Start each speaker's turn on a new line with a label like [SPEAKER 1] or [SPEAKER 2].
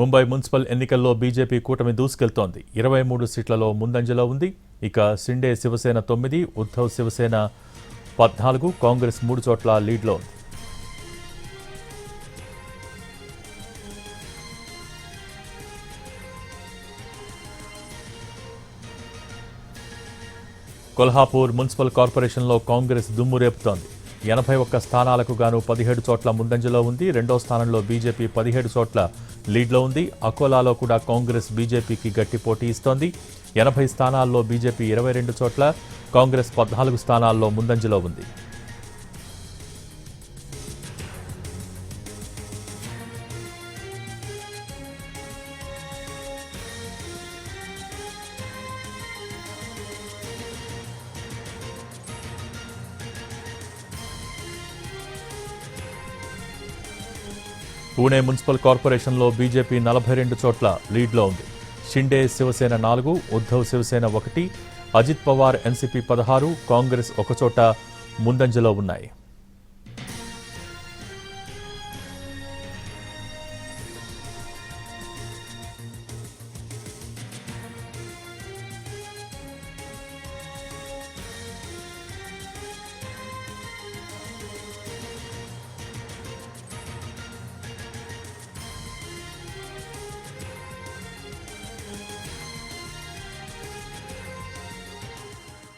[SPEAKER 1] Mumbai municipal ఎన్నికల్లో BJP కూటమి దూసుకెళ్తోంది. 23 సీట్లలో ముందంజలో ఉంది. ఇక షిండే శివసేన 9, ఉద్ధవ్ శివసేన 14, కాంగ్రెస్ 3 చోట్ల లీడ్లో ఉంది. కొల్హాపూర్ మున్సిపల్ కార్పొరేషన్లో కాంగ్రెస్ దుమ్ము రేపుతోంది. 81 స్థానాలకు గాను 17 చోట్ల ముందంజలో ఉంది. రెండో స్థానంలో బీజేపీ 17 చోట్ల లీడ్లో ఉంది. అకోలాలో కూడా కాంగ్రెస్ బీజేపీకి గట్టి పోటీ ఇస్తోంది. 80 స్థానాల్లో బీజేపీ 22 చోట్ల, కాంగ్రెస్ 14 స్థానాల్లో ముందంజలో ఉంది. పూణే మున్సిపల్ కార్పొరేషన్లో బీజేపీ 42 చోట్ల లీడ్లో ఉంది. షిండే శివసేన 4, ఉద్ధవ్ శివసేన 1, అజిత్ పవార్ ఎన్సీపీ 16, కాంగ్రెస్ 1 చోట ముందంజలో ఉన్నాయి.